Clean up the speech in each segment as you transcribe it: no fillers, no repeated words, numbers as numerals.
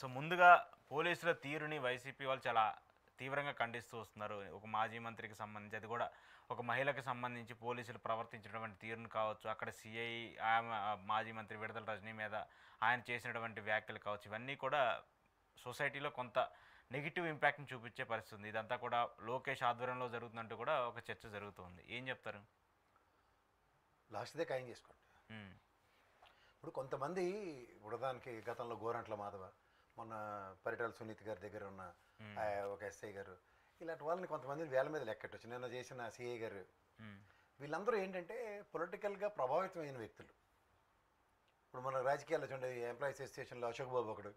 So ముందుగా పోలీసుల తీరుని వైసీపీ వాళ్ళు చాలా తీవ్రంగా ఖండిస్తూ వస్తున్నారు. ఒక మాజీ మంత్రికి సంబంధించి, అది కూడా ఒక మహిళకు సంబంధించి పోలీసులు ప్రవర్తించినటువంటి తీరును కావచ్చు, అక్కడ సిఐ మాజీ మంత్రి విడుదల రజనీ మీద ఆయన చేసినటువంటి వ్యాఖ్యలు కావచ్చు, ఇవన్నీ కూడా సొసైటీలో కొంత నెగిటివ్ ఇంపాక్ట్ని చూపించే పరిస్థితి ఉంది. ఇదంతా కూడా లోకేష్ ఆధ్వర్యంలో జరుగుతుందంటూ కూడా ఒక చర్చ జరుగుతుంది. ఏం చెప్తారు? లాస్ట్దే ఖాయం చేసుకోండి. ఇప్పుడు కొంతమంది ఉడదానికి గతంలో గోరంట్ల మాధవ, మొన్న పరిటాల సునీత్ గారి దగ్గర ఉన్న ఒక ఎస్ఐ గారు, ఇలాంటి వాళ్ళని కొంతమందిని వేల మీద లెక్కట్టవచ్చు. నిన్న చేసిన సిఐ గారు, వీళ్ళందరూ ఏంటంటే పొలిటికల్గా ప్రభావితమైన వ్యక్తులు. ఇప్పుడు మన రాజకీయాల్లో చూడండి, ఎంప్లాయీస్ అసోసియేషన్లో అశోక్ బాబు ఒకడు,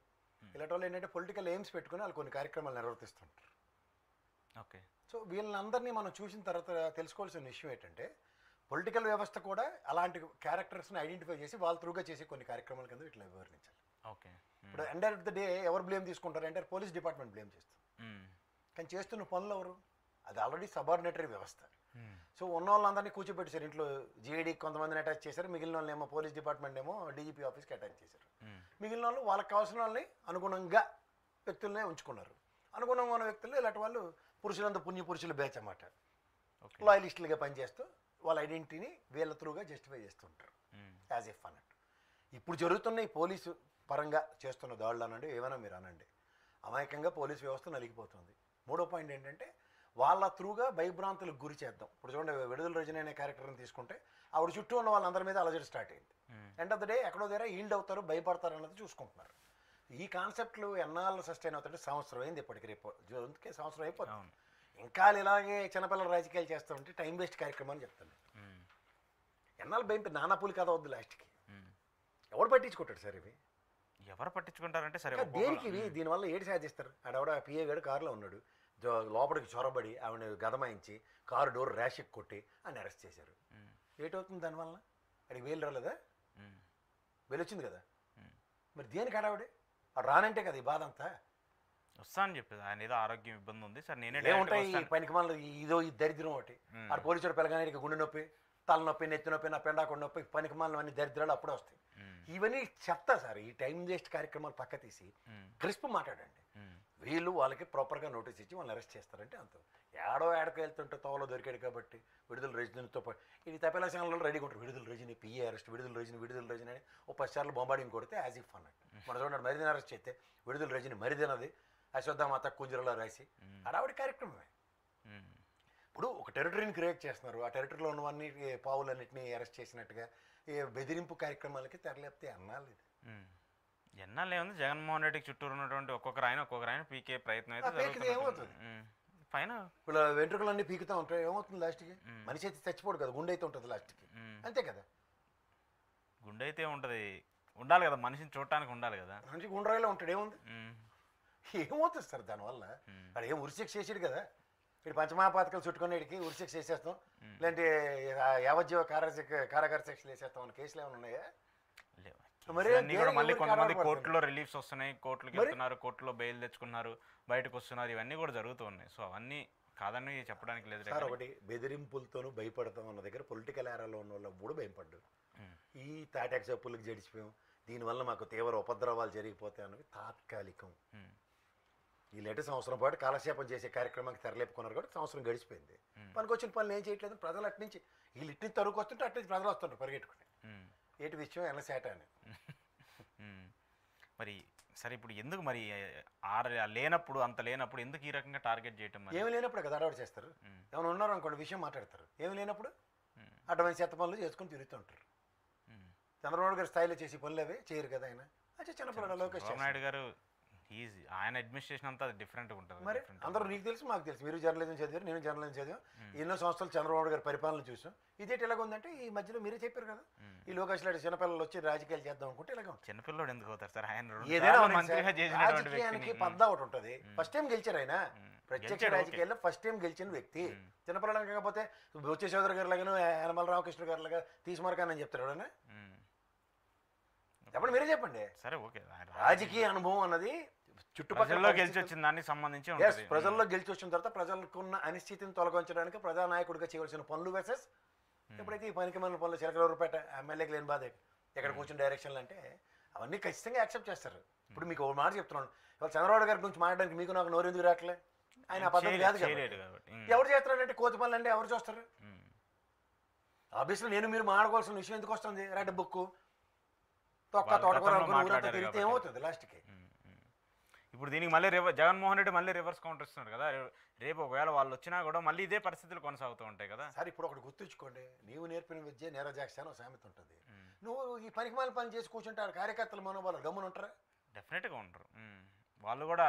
ఇలాంటి వాళ్ళు ఏంటంటే పొలిటికల్ ఎయిమ్స్ పెట్టుకుని వాళ్ళు కొన్ని కార్యక్రమాలు నిర్వర్తిస్తుంటారు. ఓకే. సో వీళ్ళందరినీ మనం చూసిన తర్వాత తెలుసుకోవాల్సిన విషయం ఏంటంటే, పొలిటికల్ వ్యవస్థ కూడా అలాంటి క్యారెక్టర్స్ని ఐడెంటిఫై చేసి వాళ్ళ త్రూగా చేసే కొన్ని కార్యక్రమాల కింద ఇట్లా వివరించాలి. ఓకే. ఇప్పుడు ఎండ్ ఆఫ్ ద డే ఎవరు బ్లేమ్ తీసుకుంటారు అంటే పోలీస్ డిపార్ట్మెంట్ బ్లేమ్ చేస్తారు. కానీ చేస్తున్న పనులు ఎవరు? అది ఆల్రెడీ సబార్డినేటరీ వ్యవస్థ. సో ఉన్న వాళ్ళందరినీ కూర్చోబెట్టేశారు. ఇంట్లో జీఐడీకి కొంతమందిని అటాచ్ చేశారు, మిగిలిన వాళ్ళని ఏమో పోలీస్ డిపార్ట్మెంట్ ఏమో డీజీపీ ఆఫీస్కి అటాచ్ చేశారు. మిగిలిన వాళ్ళు వాళ్ళకి కావాల్సిన వాళ్ళని అనుగుణంగా వ్యక్తులనే ఉంచుకున్నారు. అనుగుణంగా ఉన్న వ్యక్తులు ఇలాంటి వాళ్ళు పురుషులంతా పురుషులు బ్యాచ్ అన్నమాట. లాయలిస్టులుగా పనిచేస్తూ వాళ్ళ ఐడెంటిటీని వీళ్ళ త్రూగా జస్టిఫై చేస్తుంటారు యాజ్ ఎఫ్ అన్నట్టు. ఇప్పుడు జరుగుతున్న ఈ పోలీసు పరంగా చేస్తున్న దాడులు అనండి, ఏమైనా మీరు అనండి, అమాయకంగా పోలీసు వ్యవస్థ నలిగిపోతుంది. మూడో పాయింట్ ఏంటంటే వాళ్ళ త్రూగా భయభ్రాంతులకు గురి చేద్దాం. ఇప్పుడు చూడండి, విడుదల రజనీ అనే క్యారెక్టర్ని తీసుకుంటే ఆవిడ చుట్టూ ఉన్న వాళ్ళందరి మీద అలజడి స్టార్ట్ అయింది. ఎండ్ ఆఫ్ ద డే ఎక్కడో దగ్గర ఈల్డ్ అవుతారు, భయపడతారు అన్నది చూసుకుంటున్నారు. ఈ కాన్సెప్ట్లు ఎన్నాళ్ళు సస్టైన్ అవుతుంటే సంవత్సరం అయింది. ఇప్పటికి రేపు జూన్కే సంవత్సరం అయిపోతుంది. ఇంకా ఇలాగే చిన్నపిల్లల రాజకీయాలు చేస్తూ ఉంటే టైం వేస్ట్ కార్యక్రమాన్ని చెప్తాను. ఎన్నాళ్ళు భయం నానాపూలి కథ వద్దు లాస్ట్కి. ఎవరు పట్టించుకుంటాడు సార్ ఇవి? ఎవరు పట్టించుకుంటారంటే సరే దేనికి ఇవి? దీనివల్ల ఏడు సాధిస్తారు. ఆడవిడ పిఏ గారు కారులో ఉన్నాడు, లోపలికి చొరబడి ఆవిడ గదమాయించి కారు డోర్ ర్యాష్ కొట్టి ఆయన అరెస్ట్ చేశారు. ఏటవుతుంది దానివల్ల? అడిగి వేలు రాలేదా? వేలు వచ్చింది కదా, మరి దేనికి ఆడవిడే రానంటే కదా ఈ బాధ అంతా. వస్తా అని చెప్పేది ఆయన, ఏదో ఆరోగ్యం ఇబ్బంది ఉంది సార్, నేనే ఏముంటాయి పనికి మనలో ఇదో ఈ దరిద్రం ఒకటి. ఆడ పోలీసుడు పిల్లగానికి గుండె నొప్పి, తలనొప్పి, నెత్తి నొప్పి, నా పెండాకుండా నొప్పి, పనికి మనలో అన్ని దరిద్రాలు అప్పుడే వస్తాయి. ఇవన్నీ చెప్తా సార్. ఈ టైం వేస్ట్ కార్యక్రమాలు పక్క తీసి క్రిస్ప్ మాట్లాడండి. వీళ్ళు వాళ్ళకి ప్రాపర్గా నోటీస్ ఇచ్చి వాళ్ళని అరెస్ట్ చేస్తారంటే అంత. ఏడకు వెళ్తుంటే తోవలో దొరికాడు కాబట్టి విడుదల రజనీతో పాటు ఇది తపేలా ఛానల్లో రెడీగా ఉంటారు. విడుదల రజనీ పిఏ అరెస్ట్, విడుదల రజనీ అని ఓ 10 సార్లు బొంబాడింగ్ కొడితే యాజ్ ఇఫ్ అన్నట్టు. మన చూడండి, మరిదిన అరెస్ట్ చేస్తే విడుదల రజనీ మరిదినది అశ్వత్థామాత కుంజరలో రాసి అడావిడి కార్యక్రమమే. ఇప్పుడు ఒక టెరిటరీని క్రియేట్ చేస్తున్నారు. ఆ టెరిటరీలో ఉన్నవన్నీ పావులన్నింటినీ అరెస్ట్ చేసినట్టుగా బెదిరింపు కార్యక్రమాలకి తెరలేపితే అన్నాళ్ళు ఇది. ఎన్నాళ్ళు ఏముంది, జగన్మోహన్ రెడ్డికి చుట్టూరు ఉన్నటువంటి ఒక్కొక్కరు ఆయన పీకే ప్రయత్నం అయితే ఏమవుతుంది? పైన ఇప్పుడు వెంట్రుకలన్నీ పీకుతూ ఉంటాయి, ఏమవుతుంది లాస్ట్కి? మనిషి అయితే చచ్చిపోడు కదా, గుండె అయితే ఉంటుంది లాస్ట్కి, అంతే కదా. గుండె అయితే ఉంటుంది, ఉండాలి కదా, మనిషిని చూడటానికి ఉండాలి కదా. మనిషి గుండ్రాయిలో ఉంటాడు, ఏముంది? ఏమవుతుంది సార్ దానివల్ల? అక్కడ ఏం ఉరిశిక్ష చేసాడు కదా, ఇక్కడ పంచమహాపాతకాలు చుట్టుకునేటికి ఉరిశిక్ష చేసేస్తాం, లేదంటే యావజ్జీవ కారాగార శిక్షలు వేసేస్తాం అన్న కేసులు ఏమైనా ఉన్నాయా? మళ్ళీ కొంతమంది కోర్టులో రిలీఫ్స్ వస్తున్నాయి, కోర్టులకు వెళ్తున్నారు, కోర్టులో బెయిల్ తెచ్చుకున్నారు, బయటకు వస్తున్నారు, ఇవన్నీ కూడా జరుగుతూ ఉన్నాయి. సో అవన్నీ కాదని చెప్పడానికి లేదు సార్. ఒకటి బెదిరింపులతోనూ భయపడతాం అన్న దగ్గర పొలిటికల్ ఏరాలో ఉన్న వాళ్ళు కూడా భయపడ్డారు. ఈ తాటాక్స్ అప్పులకు జడిచిపోయాం, దీనివల్ల మాకు తీవ్ర ఉపద్రవాలు జరిగిపోతాయి అన్నవి తాత్కాలికం. వీళ్ళంటే సంవత్సరం పాటు కాలక్షేపం చేసే కార్యక్రమానికి తెరలేపుకున్నారు కాబట్టి సంవత్సరం గడిచిపోయింది. పనికి వచ్చిన పనులు ఏం చేయట్లేదు. ప్రజలు అట్నుంచి వీళ్ళు ఇట్ని తరుగు వస్తుంటే అట్నుంచి ప్రజలు వస్తుంటారు పరిగెట్టుకుని. ఏటి విషయం ఎన్నసేట అని. మరి సరే, ఇప్పుడు ఎందుకు మరి లేనప్పుడు అంత లేనప్పుడు ఎందుకు ఈ రకంగా టార్గెట్ చేయటం? ఏమి లేనప్పుడు కదా అడవాడు చేస్తారు. ఏమైనా ఉన్నారు అనుకోండి విషయం మాట్లాడతారు. ఏమి లేనప్పుడు అటువంటి చెత్త పనులు చేసుకుని తిరుగుతుంటారు. చంద్రబాబు గారు స్థాయిలో చేసి పనులు అవే చేయరు కదా ఆయన. అచ్చా చిన్నపిల్లలు లోకేష్ నాయుడు గారు ఈజీ, ఆయన అడ్మినిస్ట్రేషన్ అంతా డిఫరెంట్గా ఉంటుంది. మరి అందరూ నీకు తెలుసు, మాకు తెలుసు, మీరు జర్నలిజం చదివారు, నేను జర్నలిజం చదివాం, ఎన్నో సంవత్సరాలు చంద్రబాబు గారి పరిపాలన చూసాం. ఇదేంటి ఎలాగ ఉందంటే ఈ మధ్యలో మీరే చెప్పారు కదా, ఈ లోకేష్ లాంటి చిన్నపిల్లలు వచ్చి రాజకీయాలు చేద్దాం అనుకుంటే ఇలాగ ఉంటుంది. చిన్నపిల్లలు ఎందుకు అవుతారు సార్? ఆయన రాజకీయానికి పద్దా ఒకటి ఉంటుంది. ఫస్ట్ టైం గెలిచారు ఆయన, ప్రత్యక్ష రాజకీయాల్లో ఫస్ట్ టైం గెలిచిన వ్యక్తి. చిన్నపిల్లలు కాకపోతే వచ్చే చౌదరి గారి లాగాను యనమల రామకృష్ణ గారి లాగా తీసుమారకానని చెప్తారు ఎవడన్నా? చెప్పండి, మీరే చెప్పండి. సరే ఓకే, రాజకీయ అనుభవం అన్నది చుట్టుపక్కల గెలిచి వచ్చిన దానికి సంబంధించి ప్రజల్లో గెలిచి వచ్చిన తర్వాత ప్రజలకున్న అనిశ్చితిని తొలగించడానికి ప్రజానాయకుడిగా చేయవలసిన పనులు వేసెస్ ఎప్పుడైతే ఈ పనికి మన పనులు చిలకలూరుపేట ఎమ్మెల్యేకి లేని బాధ ఎక్కడ కూర్చుని డైరెక్షన్లు అంటే అవన్నీ ఖచ్చితంగా యాక్సెప్ట్ చేస్తారు. ఇప్పుడు మీకు ఒక మాట చెప్తున్నాను, ఇవాళ చంద్రబాబు గారి గురించి మాట్లాడడానికి మీకు నాకు నోరు ఎందుకు రావట్లే? ఆయన ఆ పద్ధతి కాదు చేయలేడు కదా. కాబట్టి ఎవరు చేస్తున్నారంటే కోతి పనులు అంటే ఎవరు చూస్తారు? ఆబ్వియస్లీ నేను మీరు మాట్లాడుకోవాల్సిన విషయం ఎందుకు వస్తుంది? రెడ్ బుక్ తొక్క తోటకూర ఊరంతా తిరిగితే ఏమవుతుంది లాస్ట్కి? ఇప్పుడు దీనికి మళ్ళీ జగన్మోహన్ రెడ్డి మళ్ళీ రివర్స్ కౌంటర్ ఇస్తున్నారు కదా. రేపు ఒకవేళ వాళ్ళు వచ్చినా కూడా మళ్ళీ ఇదే పరిస్థితులు కొనసాగుతూ ఉంటాయి కదా. సార్ ఇప్పుడు ఒకటి గుర్తుంచుకోండి, నీవు నేర్పిన విద్య నీరజాక్ష సామెత ఉంటుంది. నువ్వు ఈ పనికిమాల పని చేసి కూర్చుంటారు కార్యకర్తల మనోబలం గమ్మున ఉంటారా? డెఫినెట్గా ఉంటారు. వాళ్ళు కూడా